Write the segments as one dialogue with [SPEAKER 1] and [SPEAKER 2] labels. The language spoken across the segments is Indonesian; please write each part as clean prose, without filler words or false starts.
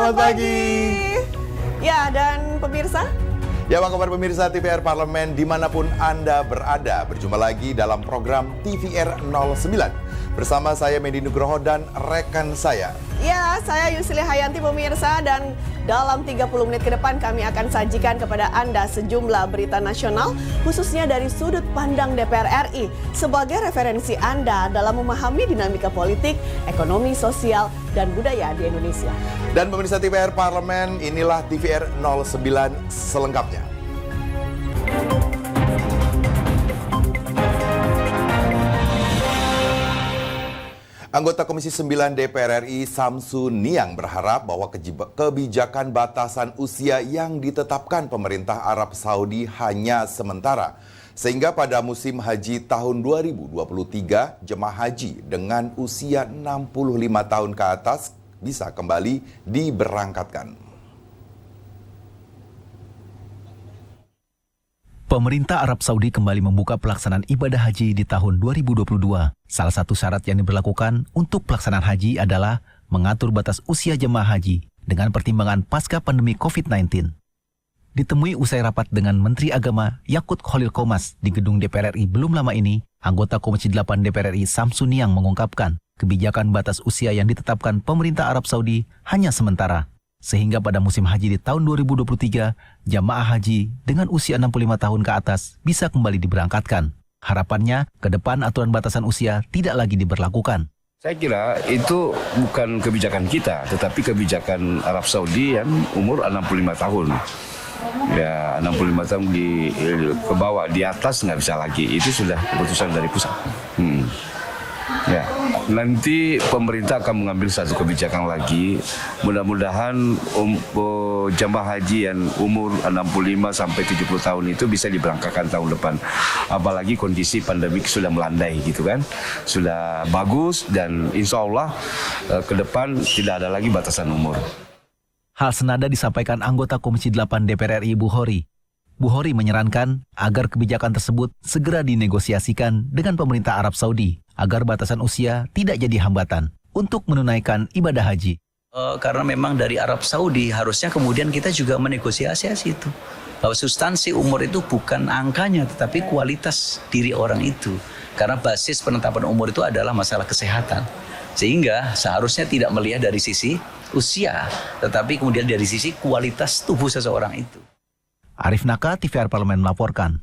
[SPEAKER 1] Selamat pagi.
[SPEAKER 2] Ya, dan pemirsa,
[SPEAKER 1] Ya, apa kabar pemirsa TVR Parlemen dimanapun Anda berada. Berjumpa lagi dalam program TVR 09. Bersama saya Medi Nugroho dan rekan saya.
[SPEAKER 2] ya saya Yusli Hayanti pemirsa, dan dalam 30 menit ke depan kami akan sajikan kepada Anda sejumlah berita nasional, khususnya dari sudut pandang DPR RI, sebagai referensi Anda dalam memahami dinamika politik, ekonomi, sosial, dan budaya di Indonesia.
[SPEAKER 1] Dan pemirsa TVR Parlemen, inilah TVR 09 selengkapnya. Anggota Komisi 9 DPR RI Samsu Niang berharap bahwa kebijakan batasan usia yang ditetapkan pemerintah Arab Saudi hanya sementara. Sehingga pada musim haji tahun 2023, jemaah haji dengan usia 65 tahun ke atas bisa kembali diberangkatkan.
[SPEAKER 3] Pemerintah Arab Saudi kembali membuka pelaksanaan ibadah haji di tahun 2022. Salah satu syarat yang diberlakukan untuk pelaksanaan haji adalah mengatur batas usia jemaah haji dengan pertimbangan pasca pandemi COVID-19. Ditemui usai rapat dengan Menteri Agama Yakut Khalil Qomas di gedung DPR RI belum lama ini, anggota Komisi 8 DPR RI Samsu Niang mengungkapkan kebijakan batas usia yang ditetapkan pemerintah Arab Saudi hanya sementara. Sehingga pada musim haji di tahun 2023, jamaah haji dengan usia 65 tahun ke atas bisa kembali diberangkatkan. Harapannya, ke depan aturan batasan usia tidak lagi diberlakukan.
[SPEAKER 4] Saya kira itu bukan kebijakan kita, tetapi kebijakan Arab Saudi yang umur 65 tahun. Ya, 65 tahun ke bawah, di atas nggak bisa lagi. Itu sudah keputusan dari pusat. Ya, nanti pemerintah akan mengambil satu kebijakan lagi. Mudah-mudahan jamaah haji yang umur 65 sampai 70 tahun itu bisa diberangkatkan tahun depan. Apalagi kondisi pandemik sudah melandai gitu kan. Sudah bagus dan insya Allah ke depan tidak ada lagi batasan umur.
[SPEAKER 3] Hal senada disampaikan anggota Komisi 8 DPR RI Bukhori. Bukhori menyarankan agar kebijakan tersebut segera dinegosiasikan dengan pemerintah Arab Saudi agar batasan usia tidak jadi hambatan untuk menunaikan ibadah haji.
[SPEAKER 5] Karena memang dari Arab Saudi harusnya kemudian kita juga menegosiasi itu. Bahwa substansi umur itu bukan angkanya tetapi kualitas diri orang itu. Karena basis penetapan umur itu adalah masalah kesehatan. Sehingga seharusnya tidak melihat dari sisi usia, tetapi kemudian dari sisi kualitas tubuh seseorang itu.
[SPEAKER 3] Arif Naka, TVR Parlemen melaporkan.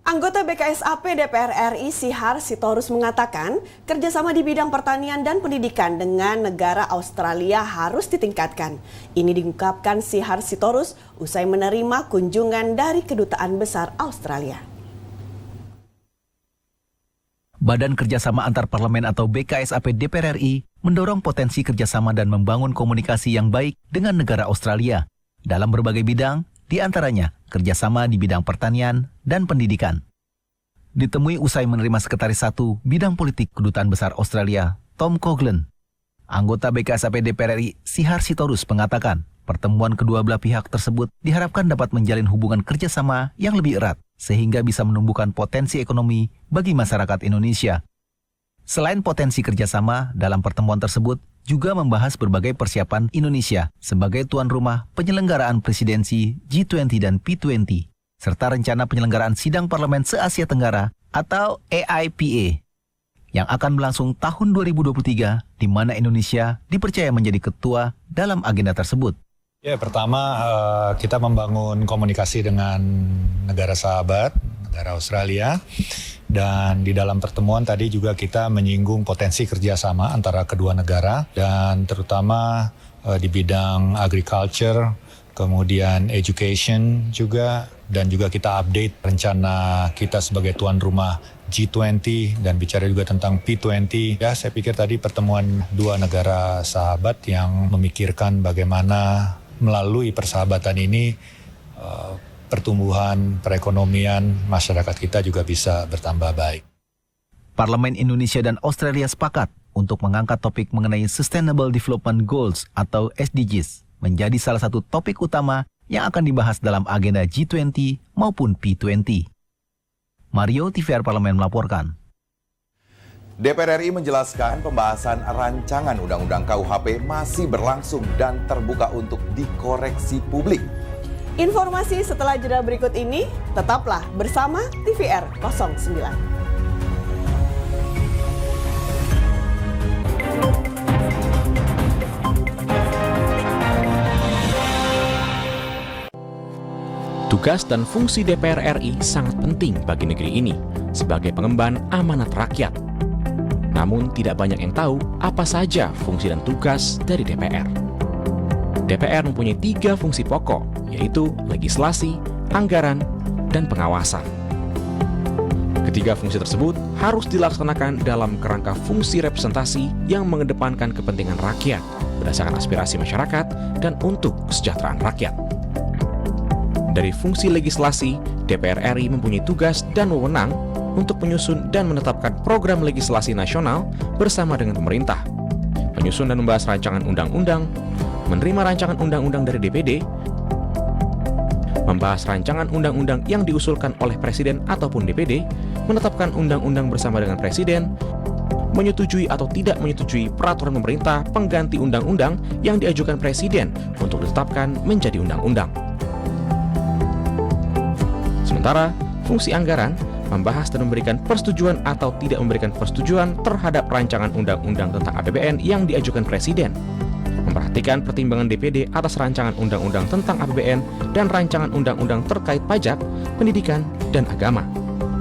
[SPEAKER 2] Anggota BKSAP DPR RI Sihar Sitorus mengatakan kerjasama di bidang pertanian dan pendidikan dengan negara Australia harus ditingkatkan. Ini diungkapkan Sihar Sitorus usai menerima kunjungan dari Kedutaan Besar Australia.
[SPEAKER 3] Badan Kerjasama Antar Parlemen atau BKSAP DPR RI mendorong potensi kerjasama dan membangun komunikasi yang baik dengan negara Australia dalam berbagai bidang, di antaranya kerjasama di bidang pertanian dan pendidikan. Ditemui usai menerima Sekretaris 1 Bidang Politik Kedutaan Besar Australia, Tom Coughlan, anggota BKSAP DPR RI Sihar Sitorus mengatakan pertemuan kedua belah pihak tersebut diharapkan dapat menjalin hubungan kerjasama yang lebih erat sehingga bisa menumbuhkan potensi ekonomi bagi masyarakat Indonesia. Selain potensi kerjasama, dalam pertemuan tersebut juga membahas berbagai persiapan Indonesia sebagai tuan rumah penyelenggaraan presidensi G20 dan P20, serta rencana penyelenggaraan sidang parlemen se-Asia Tenggara atau AIPA yang akan berlangsung tahun 2023, di mana Indonesia dipercaya menjadi ketua dalam agenda tersebut.
[SPEAKER 6] Ya, pertama kita membangun komunikasi dengan negara sahabat, negara Australia. Dan di dalam pertemuan tadi juga kita menyinggung potensi kerjasama antara kedua negara dan terutama di bidang agriculture, kemudian education juga, dan juga kita update rencana kita sebagai tuan rumah G20 dan bicara juga tentang P20. Ya, saya pikir tadi pertemuan dua negara sahabat yang memikirkan bagaimana melalui persahabatan ini pertumbuhan perekonomian masyarakat kita juga bisa bertambah baik.
[SPEAKER 3] Parlemen Indonesia dan Australia sepakat untuk mengangkat topik mengenai Sustainable Development Goals atau SDGs menjadi salah satu topik utama yang akan dibahas dalam agenda G20 maupun P20. Mario, TVR Parlemen melaporkan.
[SPEAKER 1] DPR RI menjelaskan pembahasan rancangan Undang-Undang KUHP masih berlangsung dan terbuka untuk dikoreksi publik.
[SPEAKER 2] Informasi setelah jeda berikut ini, tetaplah bersama TVR 09.
[SPEAKER 7] Tugas dan fungsi DPR RI sangat penting bagi negeri ini sebagai pengemban amanat rakyat. Namun tidak banyak yang tahu apa saja fungsi dan tugas dari DPR. DPR mempunyai 3 fungsi pokok, yaitu legislasi, anggaran, dan pengawasan. Ketiga fungsi tersebut harus dilaksanakan dalam kerangka fungsi representasi yang mengedepankan kepentingan rakyat berdasarkan aspirasi masyarakat dan untuk kesejahteraan rakyat. Dari fungsi legislasi, DPR RI mempunyai tugas dan wewenang untuk menyusun dan menetapkan program legislasi nasional bersama dengan pemerintah, menyusun dan membahas rancangan undang-undang, menerima rancangan undang-undang dari DPD, membahas rancangan undang-undang yang diusulkan oleh Presiden ataupun DPD, menetapkan undang-undang bersama dengan Presiden, menyetujui atau tidak menyetujui peraturan pemerintah pengganti undang-undang yang diajukan Presiden untuk ditetapkan menjadi undang-undang. Sementara, fungsi anggaran membahas dan memberikan persetujuan atau tidak memberikan persetujuan terhadap rancangan undang-undang tentang APBN yang diajukan Presiden, memperhatikan pertimbangan DPD atas rancangan undang-undang tentang APBN dan rancangan undang-undang terkait pajak, pendidikan, dan agama,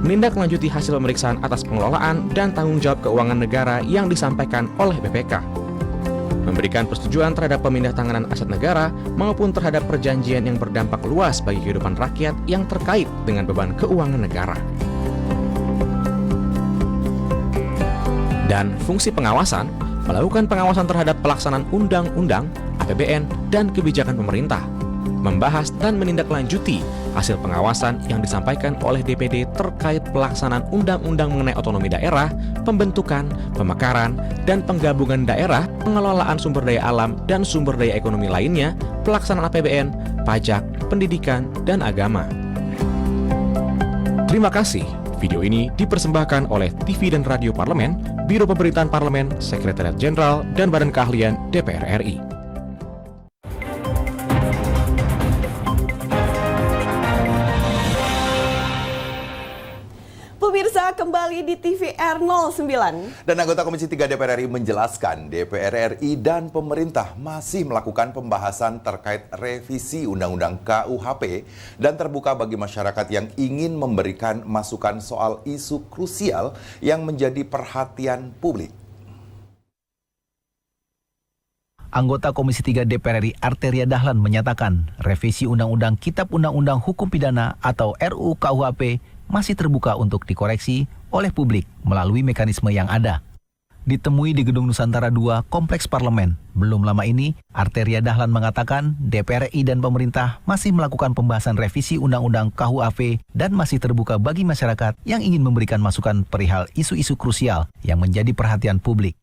[SPEAKER 7] menindaklanjuti hasil pemeriksaan atas pengelolaan dan tanggung jawab keuangan negara yang disampaikan oleh BPK, memberikan persetujuan terhadap pemindahtanganan aset negara maupun terhadap perjanjian yang berdampak luas bagi kehidupan rakyat yang terkait dengan beban keuangan negara. Dan fungsi pengawasan, melakukan pengawasan terhadap pelaksanaan undang-undang, APBN, dan kebijakan pemerintah, membahas dan menindaklanjuti hasil pengawasan yang disampaikan oleh DPD terkait pelaksanaan undang-undang mengenai otonomi daerah, pembentukan, pemekaran, dan penggabungan daerah, pengelolaan sumber daya alam dan sumber daya ekonomi lainnya, pelaksanaan APBN, pajak, pendidikan, dan agama. Terima kasih. Video ini dipersembahkan oleh TV dan Radio Parlemen, Biro Pemberitaan Parlemen, Sekretariat Jenderal, dan Badan Keahlian DPR RI.
[SPEAKER 2] Pemirsa, kembali di TVR 09.
[SPEAKER 1] Dan anggota Komisi 3 DPR RI menjelaskan DPR RI dan pemerintah masih melakukan pembahasan terkait revisi Undang-Undang KUHP dan terbuka bagi masyarakat yang ingin memberikan masukan soal isu krusial yang menjadi perhatian publik.
[SPEAKER 3] Anggota Komisi 3 DPR RI Arteria Dahlan menyatakan revisi Undang-Undang Kitab Undang-Undang Hukum Pidana atau RUU KUHP masih terbuka untuk dikoreksi oleh publik melalui mekanisme yang ada. Ditemui di Gedung Nusantara II, Kompleks Parlemen, belum lama ini, Arteria Dahlan mengatakan DPR RI dan pemerintah masih melakukan pembahasan revisi Undang-Undang KUHP dan masih terbuka bagi masyarakat yang ingin memberikan masukan perihal isu-isu krusial yang menjadi perhatian publik.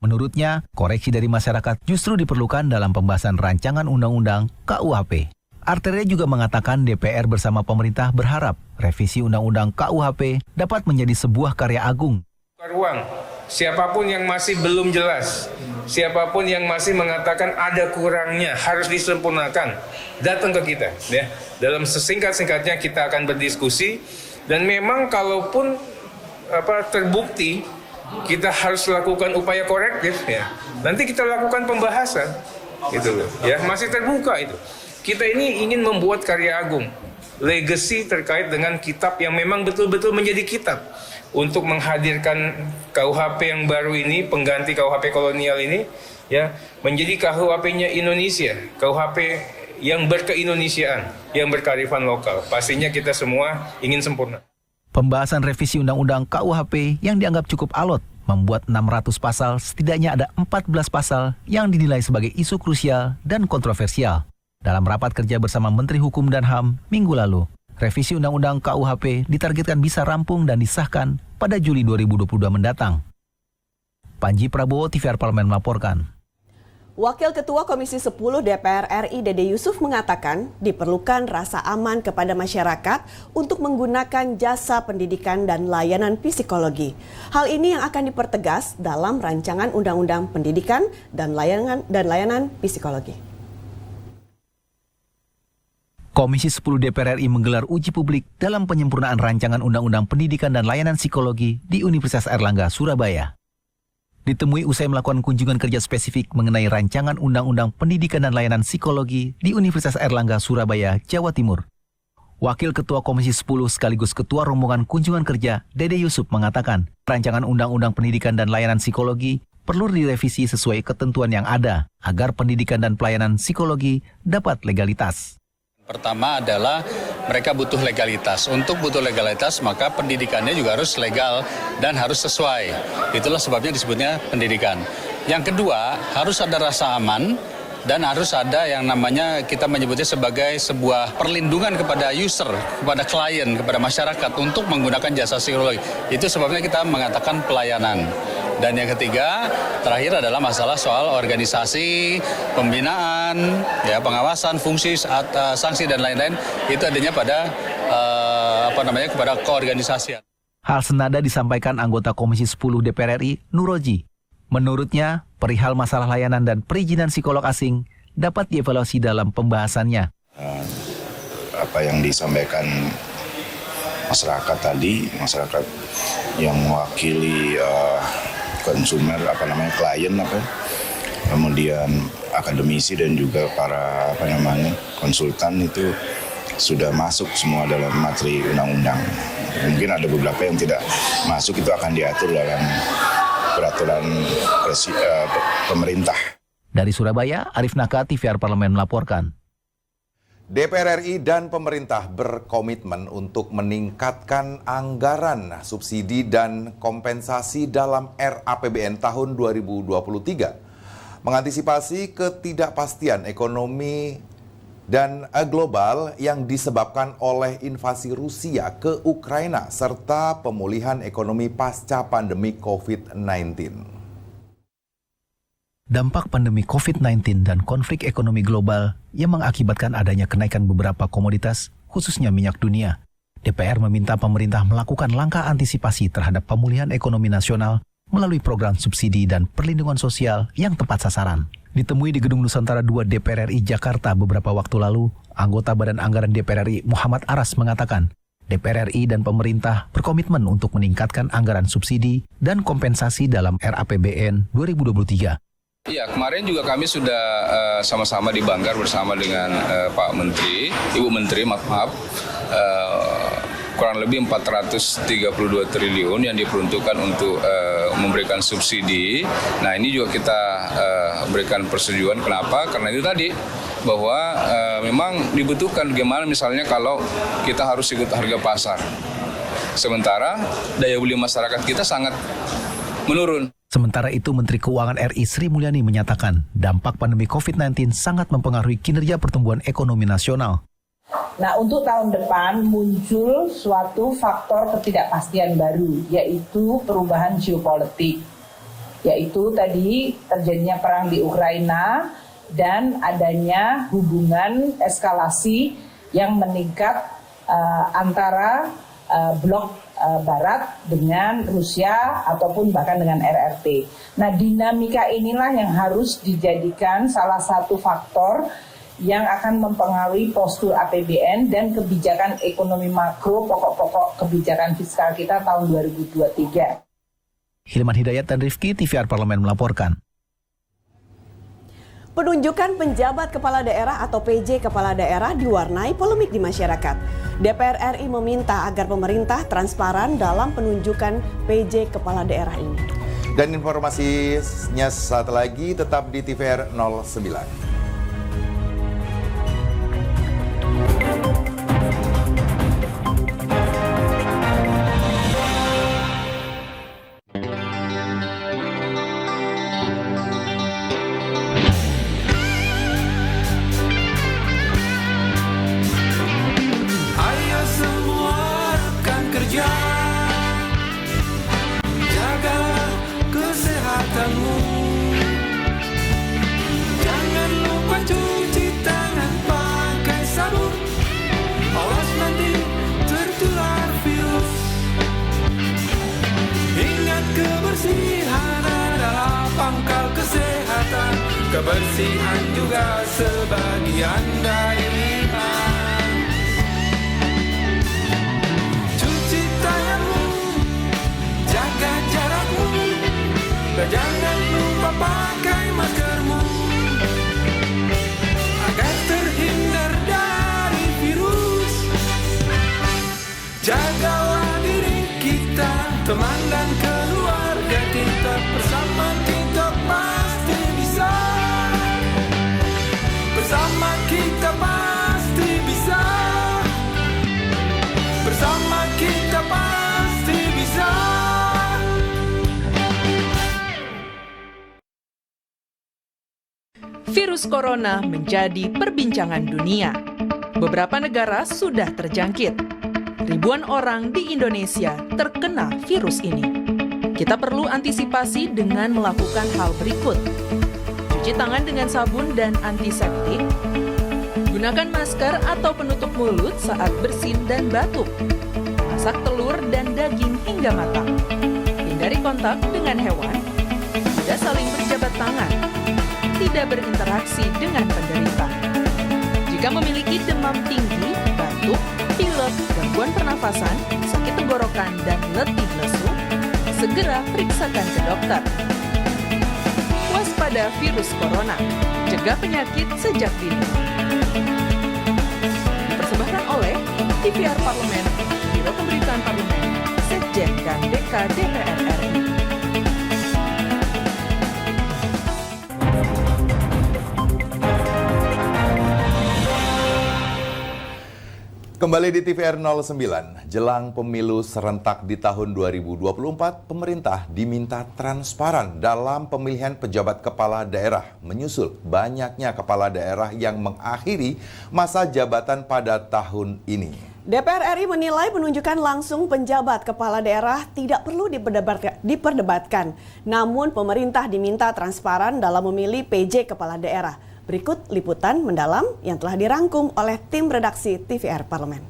[SPEAKER 3] Menurutnya, koreksi dari masyarakat justru diperlukan dalam pembahasan rancangan Undang-Undang KUHP. Arteria juga mengatakan DPR bersama pemerintah berharap revisi Undang-Undang KUHP dapat menjadi sebuah karya agung.
[SPEAKER 8] Ruang, siapapun yang masih belum jelas, siapapun yang masih mengatakan ada kurangnya, harus disempurnakan, datang ke kita. Ya. Dalam sesingkat-singkatnya kita akan berdiskusi, dan memang kalaupun terbukti, kita harus lakukan upaya korektif. Ya. Nanti kita lakukan pembahasan, gitu loh. Ya, masih terbuka itu. Kita ini ingin membuat karya agung, legacy terkait dengan kitab yang memang betul-betul menjadi kitab untuk menghadirkan KUHP yang baru ini, pengganti KUHP kolonial ini, ya, menjadi KUHP-nya Indonesia, KUHP yang berkeindonesiaan, yang berkearifan lokal. Pastinya kita semua ingin sempurna.
[SPEAKER 3] Pembahasan revisi Undang-Undang KUHP yang dianggap cukup alot membuat 600 pasal, setidaknya ada 14 pasal yang dinilai sebagai isu krusial dan kontroversial. Dalam rapat kerja bersama Menteri Hukum dan HAM minggu lalu, revisi Undang-Undang KUHP ditargetkan bisa rampung dan disahkan pada Juli 2022 mendatang. Panji Prabowo, TVR Parlemen melaporkan.
[SPEAKER 2] Wakil Ketua Komisi 10 DPR RI Dede Yusuf mengatakan diperlukan rasa aman kepada masyarakat untuk menggunakan jasa pendidikan dan layanan psikologi. Hal ini yang akan dipertegas dalam rancangan Undang-Undang Pendidikan dan layanan psikologi.
[SPEAKER 3] Komisi 10 DPR RI menggelar uji publik dalam penyempurnaan rancangan Undang-Undang Pendidikan dan Layanan Psikologi di Universitas Airlangga, Surabaya. Ditemui usai melakukan kunjungan kerja spesifik mengenai rancangan Undang-Undang Pendidikan dan Layanan Psikologi di Universitas Airlangga, Surabaya, Jawa Timur. Wakil Ketua Komisi 10 sekaligus Ketua Rombongan Kunjungan Kerja, Dede Yusuf mengatakan, rancangan Undang-Undang Pendidikan dan Layanan Psikologi perlu direvisi sesuai ketentuan yang ada agar pendidikan dan pelayanan psikologi dapat legalitas.
[SPEAKER 9] Pertama adalah mereka butuh legalitas. Untuk butuh legalitas maka pendidikannya juga harus legal dan harus sesuai. Itulah sebabnya disebutnya pendidikan. Yang kedua harus ada rasa aman dan harus ada yang namanya kita menyebutnya sebagai sebuah perlindungan kepada user, kepada klien, kepada masyarakat untuk menggunakan jasa psikologi. Itu sebabnya kita mengatakan pelayanan. Dan yang ketiga, terakhir adalah masalah soal organisasi, pembinaan, ya, pengawasan, fungsi, sanksi dan lain-lain. Itu adanya pada kepada keorganisasian.
[SPEAKER 3] Hal senada disampaikan anggota Komisi 10 DPR RI, Nuroji. Menurutnya, perihal masalah layanan dan perizinan psikolog asing dapat dievaluasi dalam pembahasannya.
[SPEAKER 10] Apa yang disampaikan masyarakat tadi, masyarakat yang mewakili konsumer, klien, kemudian akademisi dan juga para konsultan itu sudah masuk semua dalam materi undang-undang. Mungkin ada beberapa yang tidak masuk, itu akan diatur dalam peraturan pemerintah.
[SPEAKER 3] Dari Surabaya, Arif Naka, TVR Parlemen melaporkan.
[SPEAKER 1] DPR RI dan pemerintah berkomitmen untuk meningkatkan anggaran subsidi dan kompensasi dalam RAPBN tahun 2023. Mengantisipasi ketidakpastian ekonomi dan global yang disebabkan oleh invasi Rusia ke Ukraina serta pemulihan ekonomi pasca pandemi COVID-19.
[SPEAKER 3] Dampak pandemi COVID-19 dan konflik ekonomi global yang mengakibatkan adanya kenaikan beberapa komoditas, khususnya minyak dunia. DPR meminta pemerintah melakukan langkah antisipasi terhadap pemulihan ekonomi nasional melalui program subsidi dan perlindungan sosial yang tepat sasaran. Ditemui di Gedung Nusantara 2 DPR RI Jakarta beberapa waktu lalu, anggota Badan Anggaran DPR RI Muhammad Aras mengatakan, DPR RI dan pemerintah berkomitmen untuk meningkatkan anggaran subsidi dan kompensasi dalam RAPBN 2023.
[SPEAKER 4] Iya, kemarin juga kami sudah sama-sama di Banggar bersama dengan Pak Menteri, Ibu Menteri, maaf, kurang lebih 432 triliun yang diperuntukkan untuk memberikan subsidi. Nah, ini juga kita berikan persetujuan. Kenapa? Karena itu tadi, bahwa memang dibutuhkan bagaimana misalnya kalau kita harus ikut harga pasar. Sementara daya beli masyarakat kita sangat menurun.
[SPEAKER 3] Sementara itu, Menteri Keuangan RI Sri Mulyani menyatakan dampak pandemi COVID-19 sangat mempengaruhi kinerja pertumbuhan ekonomi nasional.
[SPEAKER 11] Nah, untuk tahun depan muncul suatu faktor ketidakpastian baru, yaitu perubahan geopolitik. Yaitu tadi terjadinya perang di Ukraina dan adanya hubungan eskalasi yang meningkat antara blok Barat dengan Rusia ataupun bahkan dengan RRT. Nah, dinamika inilah yang harus dijadikan salah satu faktor yang akan mempengaruhi postur APBN dan kebijakan ekonomi makro pokok-pokok kebijakan fiskal kita tahun 2023.
[SPEAKER 3] Hilman Hidayat dan Rifki, TVR Parlemen melaporkan.
[SPEAKER 2] Penunjukan penjabat kepala daerah atau PJ kepala daerah diwarnai polemik di masyarakat. DPR RI meminta agar pemerintah transparan dalam penunjukan PJ kepala daerah ini.
[SPEAKER 1] Dan informasinya saat lagi tetap di TVR 09.
[SPEAKER 12] cuci tangan pakai sabun. Awas nanti tertular virus. Ingat kebersihan adalah pangkal kesehatan. Kebersihan juga sebagian dari iman. Cuci tanganmu, jaga jarakmu, dan jangan lupa pakai maskermu agar terhindar dari virus. Jagalah diri kita, teman dan keluarga kita, bersama kita pasti bisa. Bersama kita pasti bisa. Bersama kita pasti bisa.
[SPEAKER 13] Virus corona menjadi perbincangan dunia. Beberapa negara sudah terjangkit. Ribuan orang di Indonesia terkena virus ini. Kita perlu antisipasi dengan melakukan hal berikut. Cuci tangan dengan sabun dan antiseptik. Gunakan masker atau penutup mulut saat bersin dan batuk. Masak telur dan daging hingga matang. Hindari kontak dengan hewan. Tidak saling berjabat tangan. Tidak berinteraksi dengan penderita. Jika memiliki demam tinggi, batuk, pilek, gangguan pernafasan, sakit tenggorokan, dan letih lesu, segera periksakan ke dokter. Waspada virus corona, cegah penyakit sejak dini. Dipersembahkan oleh TVR Parlemen, Biro Pemberitaan Parlemen, Sekjen dan DK DPR RI.
[SPEAKER 1] Kembali di TVR 09, jelang pemilu serentak di tahun 2024, pemerintah diminta transparan dalam pemilihan pejabat kepala daerah, menyusul banyaknya kepala daerah yang mengakhiri masa jabatan pada tahun ini.
[SPEAKER 2] DPR RI menilai penunjukan langsung penjabat kepala daerah tidak perlu diperdebatkan. Namun pemerintah diminta transparan dalam memilih PJ kepala daerah. Berikut liputan mendalam yang telah dirangkum oleh tim redaksi TVR Parlemen.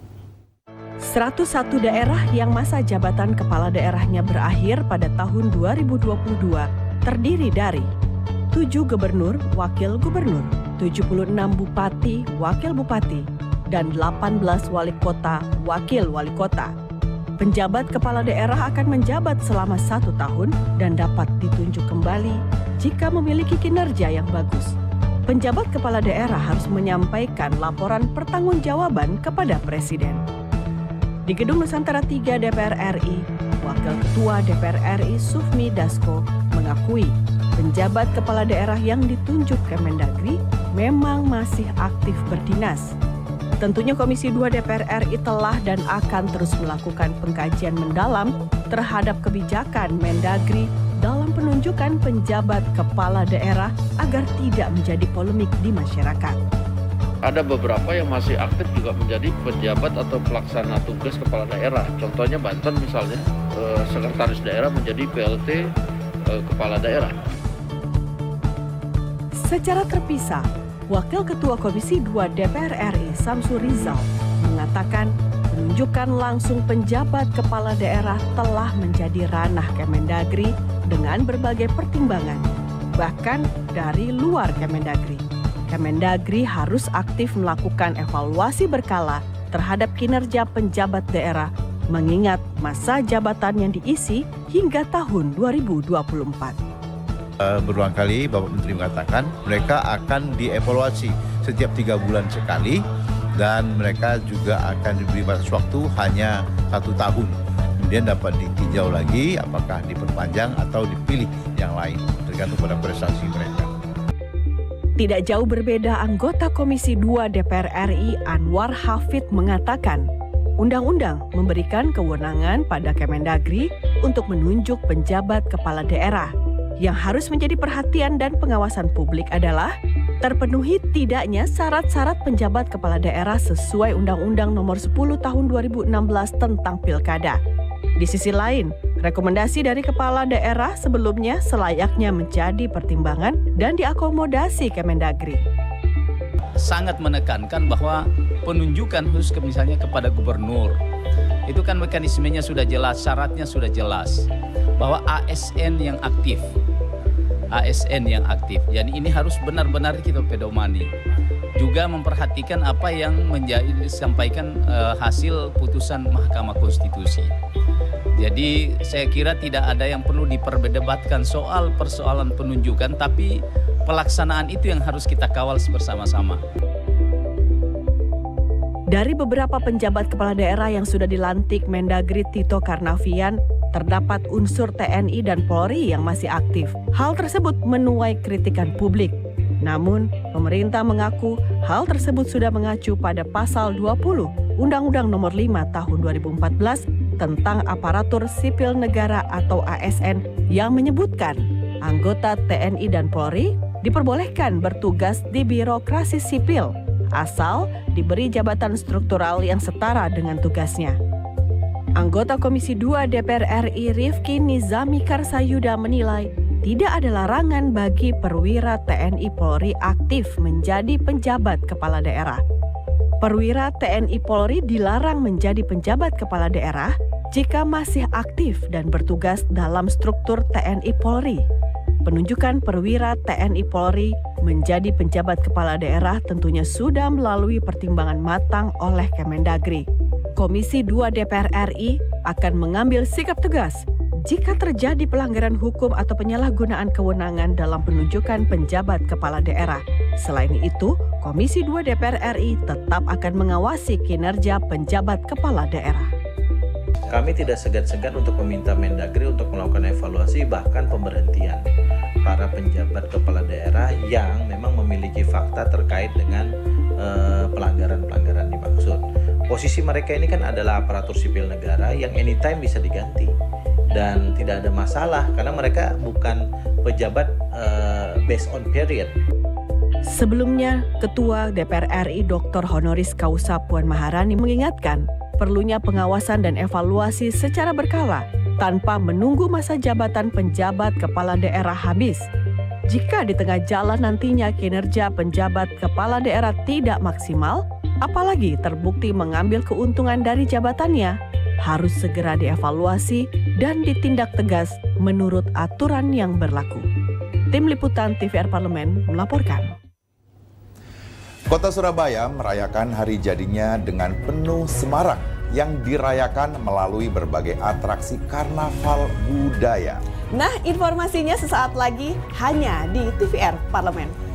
[SPEAKER 2] 101 daerah yang masa jabatan kepala daerahnya berakhir pada tahun 2022 terdiri dari 7 gubernur, wakil gubernur, 76 bupati, wakil bupati, dan 18 wali kota, wakil wali kota. Penjabat kepala daerah akan menjabat selama 1 tahun dan dapat ditunjuk kembali jika memiliki kinerja yang bagus. Penjabat kepala daerah harus menyampaikan laporan pertanggungjawaban kepada Presiden. Di Gedung Nusantara 3 DPR RI, Wakil Ketua DPR RI Sufmi Dasko mengakui penjabat kepala daerah yang ditunjuk Kemendagri memang masih aktif berdinas. Tentunya Komisi 2 DPR RI telah dan akan terus melakukan pengkajian mendalam terhadap kebijakan Mendagri dalam penunjukan penjabat kepala daerah agar tidak menjadi polemik di masyarakat.
[SPEAKER 14] Ada beberapa yang masih aktif juga menjadi pejabat atau pelaksana tugas kepala daerah. Contohnya Banten misalnya, sekretaris daerah menjadi PLT kepala daerah.
[SPEAKER 2] Secara terpisah, Wakil Ketua Komisi 2 DPR RI Samsul Rizal mengatakan penunjukan langsung penjabat kepala daerah telah menjadi ranah Kemendagri dengan berbagai pertimbangan, bahkan dari luar Kemendagri. Kemendagri harus aktif melakukan evaluasi berkala terhadap kinerja penjabat daerah, mengingat masa jabatan yang diisi hingga tahun 2024.
[SPEAKER 15] Berulang kali Bapak Menteri mengatakan mereka akan dievaluasi setiap 3 bulan sekali dan mereka juga akan diberi batas waktu hanya 1 tahun. Kemudian dapat ditinjau lagi apakah diperpanjang atau dipilih yang lain, tergantung pada prestasi mereka.
[SPEAKER 2] Tidak jauh berbeda, anggota Komisi 2 DPR RI Anwar Hafid mengatakan, undang-undang memberikan kewenangan pada Kemendagri untuk menunjuk penjabat kepala daerah. Yang harus menjadi perhatian dan pengawasan publik adalah terpenuhi tidaknya syarat-syarat penjabat kepala daerah sesuai Undang-Undang Nomor 10 Tahun 2016 tentang Pilkada. Di sisi lain, rekomendasi dari kepala daerah sebelumnya selayaknya menjadi pertimbangan dan diakomodasi Kemendagri.
[SPEAKER 5] sangat menekankan bahwa penunjukan khusus misalnya kepada gubernur, itu kan mekanismenya sudah jelas, syaratnya sudah jelas, bahwa ASN yang aktif. Jadi ini harus benar-benar kita pedomani. Juga memperhatikan apa yang disampaikan hasil putusan Mahkamah Konstitusi. Jadi saya kira tidak ada yang perlu diperdebatkan soal persoalan penunjukan, tapi pelaksanaan itu yang harus kita kawal bersama-sama.
[SPEAKER 2] Dari beberapa penjabat kepala daerah yang sudah dilantik Mendagri Tito Karnavian, terdapat unsur TNI dan Polri yang masih aktif. Hal tersebut menuai kritikan publik. Namun, pemerintah mengaku hal tersebut sudah mengacu pada pasal 20 Undang-Undang Nomor 5 Tahun 2014 tentang Aparatur Sipil Negara atau ASN yang menyebutkan anggota TNI dan Polri diperbolehkan bertugas di birokrasi sipil asal diberi jabatan struktural yang setara dengan tugasnya. Anggota Komisi 2 DPR RI Rifki Nizami Karsayuda menilai tidak ada larangan bagi perwira TNI Polri aktif menjadi penjabat kepala daerah. Perwira TNI Polri dilarang menjadi penjabat kepala daerah jika masih aktif dan bertugas dalam struktur TNI Polri. Penunjukan perwira TNI Polri menjadi penjabat kepala daerah tentunya sudah melalui pertimbangan matang oleh Kemendagri. Komisi 2 DPR RI akan mengambil sikap tegas jika terjadi pelanggaran hukum atau penyalahgunaan kewenangan dalam penunjukan penjabat kepala daerah. Selain itu, Komisi 2 DPR RI tetap akan mengawasi kinerja penjabat kepala daerah.
[SPEAKER 16] Kami tidak segan-segan untuk meminta Mendagri untuk melakukan evaluasi bahkan pemberhentian para penjabat kepala daerah yang memang memiliki fakta terkait dengan pelanggaran-pelanggaran dimaksud. Posisi mereka ini kan adalah aparatur sipil negara yang anytime bisa diganti dan tidak ada masalah karena mereka bukan pejabat based on period.
[SPEAKER 2] Sebelumnya, Ketua DPR RI Dr. Honoris Causa Puan Maharani mengingatkan perlunya pengawasan dan evaluasi secara berkala tanpa menunggu masa jabatan penjabat kepala daerah habis. Jika di tengah jalan nantinya kinerja penjabat kepala daerah tidak maksimal, apalagi terbukti mengambil keuntungan dari jabatannya, harus segera dievaluasi dan ditindak tegas menurut aturan yang berlaku. Tim Liputan TVR Parlemen melaporkan.
[SPEAKER 1] Kota Surabaya merayakan hari jadinya dengan penuh semarak yang dirayakan melalui berbagai atraksi karnaval budaya.
[SPEAKER 2] Nah, informasinya sesaat lagi hanya di TVR Parlemen.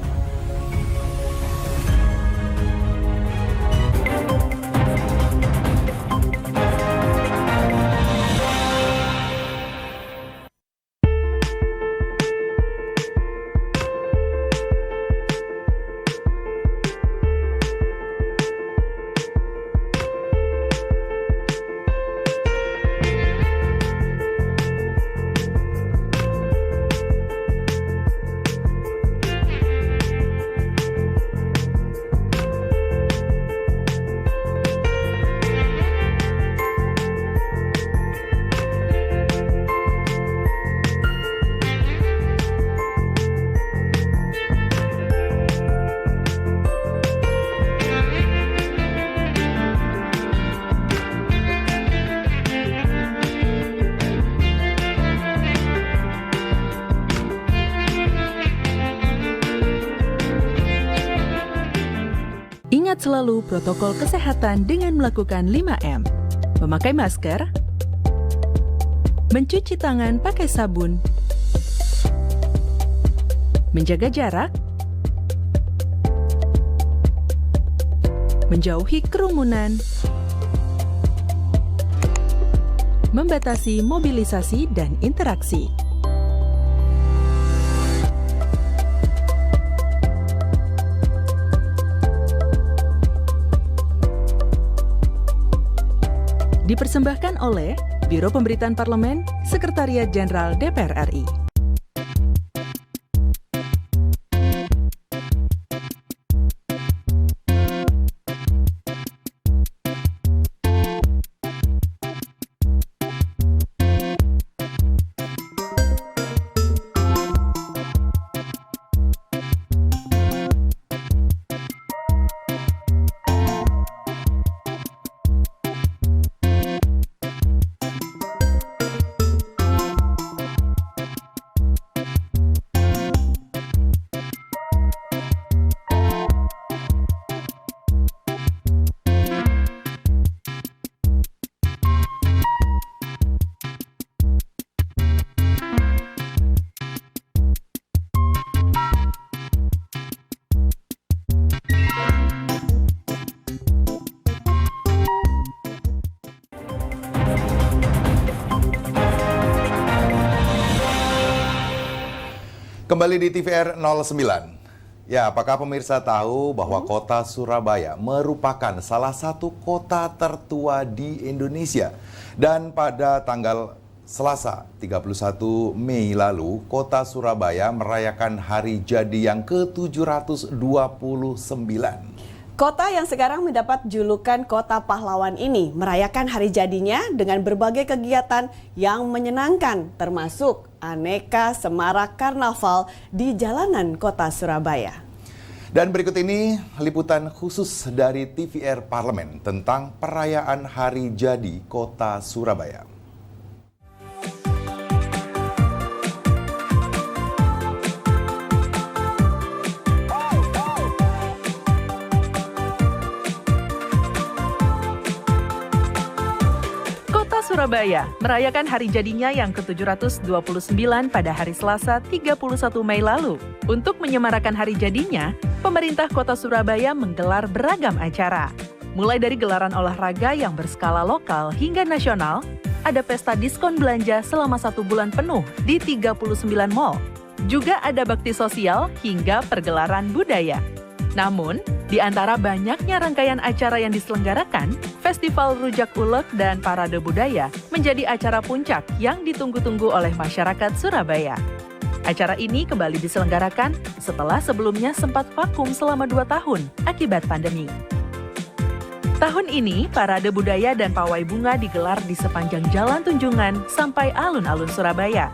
[SPEAKER 13] Ingat selalu protokol kesehatan dengan melakukan 5M. Memakai masker, mencuci tangan pakai sabun, menjaga jarak, menjauhi kerumunan, membatasi mobilisasi dan interaksi. Dipersembahkan oleh Biro Pemberitaan Parlemen, Sekretariat Jenderal DPR RI.
[SPEAKER 1] Kembali di TVR 09. Ya, apakah pemirsa tahu bahwa kota Surabaya merupakan salah satu kota tertua di Indonesia? Dan pada tanggal Selasa 31 Mei lalu, kota Surabaya merayakan hari jadi yang ke-729.
[SPEAKER 2] Kota yang sekarang mendapat julukan Kota Pahlawan ini merayakan hari jadinya dengan berbagai kegiatan yang menyenangkan, termasuk aneka semarak karnaval di jalanan kota Surabaya.
[SPEAKER 1] Dan berikut ini liputan khusus dari TVR Parlemen tentang perayaan hari jadi kota Surabaya.
[SPEAKER 13] Surabaya merayakan hari jadinya yang ke-729 pada hari Selasa 31 Mei lalu. Untuk menyemarakan hari jadinya, pemerintah kota Surabaya menggelar beragam acara. Mulai dari gelaran olahraga yang berskala lokal hingga nasional, ada pesta diskon belanja selama 1 bulan penuh di 39 mal. Juga ada bakti sosial hingga pergelaran budaya. Namun, di antara banyaknya rangkaian acara yang diselenggarakan, Festival Rujak Ulek dan Parade Budaya menjadi acara puncak yang ditunggu-tunggu oleh masyarakat Surabaya. Acara ini kembali diselenggarakan setelah sebelumnya sempat vakum selama 2 tahun akibat pandemi. Tahun ini, Parade Budaya dan Pawai Bunga digelar di sepanjang Jalan Tunjungan sampai alun-alun Surabaya.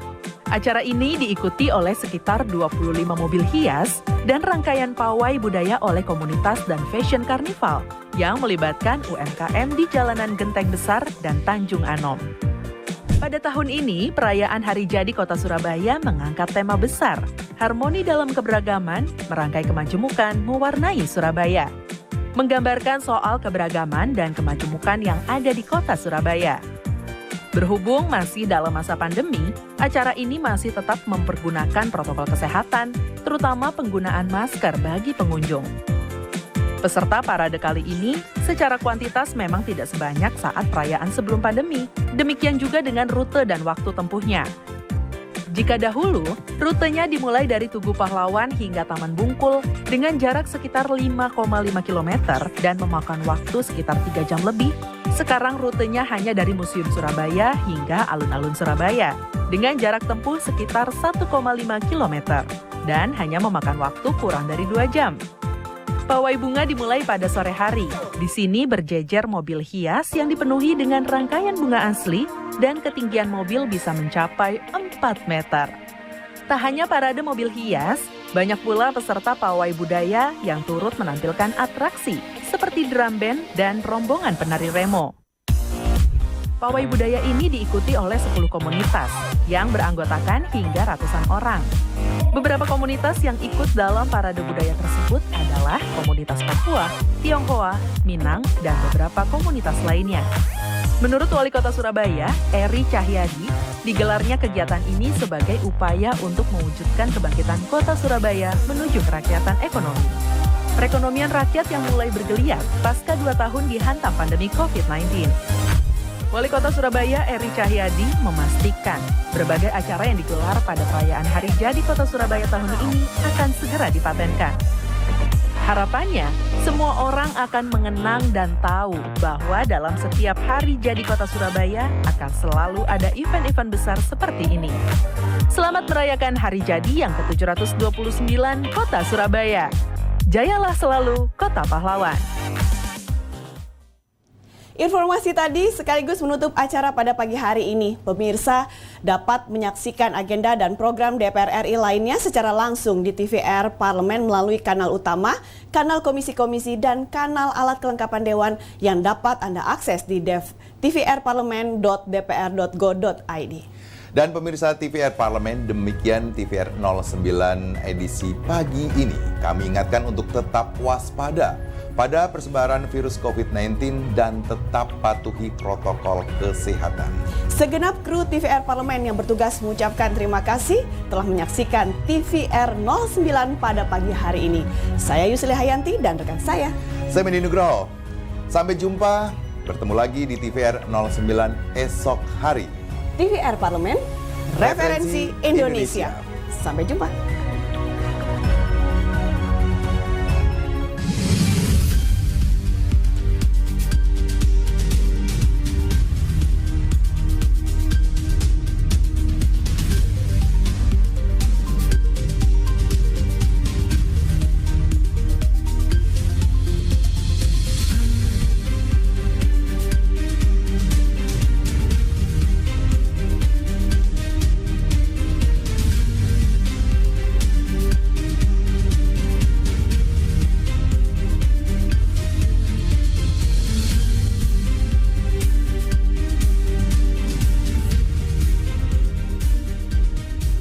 [SPEAKER 13] Acara ini diikuti oleh sekitar 25 mobil hias dan rangkaian pawai budaya oleh komunitas dan fashion karnival yang melibatkan UMKM di jalanan Genteng Besar dan Tanjung Anom. Pada tahun ini, perayaan Hari Jadi Kota Surabaya mengangkat tema besar, harmoni dalam keberagaman, merangkai kemajemukan, mewarnai Surabaya. Menggambarkan soal keberagaman dan kemajemukan yang ada di Kota Surabaya. Berhubung masih dalam masa pandemi, acara ini masih tetap mempergunakan protokol kesehatan, terutama penggunaan masker bagi pengunjung. Peserta parade kali ini secara kuantitas memang tidak sebanyak saat perayaan sebelum pandemi. Demikian juga dengan rute dan waktu tempuhnya. Jika dahulu, rutenya dimulai dari Tugu Pahlawan hingga Taman Bungkul dengan jarak sekitar 5,5 km dan memakan waktu sekitar 3 jam lebih, sekarang rutenya hanya dari Museum Surabaya hingga alun-alun Surabaya dengan jarak tempuh sekitar 1,5 km dan hanya memakan waktu kurang dari 2 jam. Pawai bunga dimulai pada sore hari. Di sini berjejer mobil hias yang dipenuhi dengan rangkaian bunga asli dan ketinggian mobil bisa mencapai 4 meter. Tak hanya parade mobil hias, banyak pula peserta pawai budaya yang turut menampilkan atraksi seperti drum band dan rombongan penari remo. Pawai budaya ini diikuti oleh 10 komunitas yang beranggotakan hingga ratusan orang. Beberapa komunitas yang ikut dalam parade budaya tersebut adalah komunitas Papua, Tionghoa, Minang, dan beberapa komunitas lainnya. Menurut Wali Kota Surabaya, Eri Cahyadi, digelarnya kegiatan ini sebagai upaya untuk mewujudkan kebangkitan Kota Surabaya menuju kerakyatan ekonomi. Perekonomian rakyat yang mulai bergeliat pasca 2 tahun dihantam pandemi COVID-19. Wali Kota Surabaya Eri Cahyadi memastikan berbagai acara yang digelar pada perayaan Hari Jadi Kota Surabaya tahun ini akan segera dipatenkan. Harapannya, semua orang akan mengenang dan tahu bahwa dalam setiap Hari Jadi Kota Surabaya akan selalu ada event-event besar seperti ini. Selamat merayakan Hari Jadi yang ke-729 Kota Surabaya. Jayalah selalu Kota Pahlawan.
[SPEAKER 2] Informasi tadi sekaligus menutup acara pada pagi hari ini. Pemirsa dapat menyaksikan agenda dan program DPR RI lainnya secara langsung di TVR Parlemen melalui kanal utama, kanal komisi-komisi, dan kanal alat kelengkapan Dewan yang dapat Anda akses di tvrparlemen.dpr.go.id.
[SPEAKER 1] Dan pemirsa TVR Parlemen, demikian TVR 09 edisi pagi ini. Kami ingatkan untuk tetap waspada pada persebaran virus COVID-19 dan tetap patuhi protokol kesehatan.
[SPEAKER 2] Segenap kru TVR Parlemen yang bertugas mengucapkan terima kasih telah menyaksikan TVR 09 pada pagi hari ini. Saya Yusli Hayanti dan rekan saya
[SPEAKER 1] Medi Nugroho. Sampai jumpa, bertemu lagi di TVR 09 esok hari.
[SPEAKER 2] TVR Parlemen, referensi Indonesia. Sampai jumpa.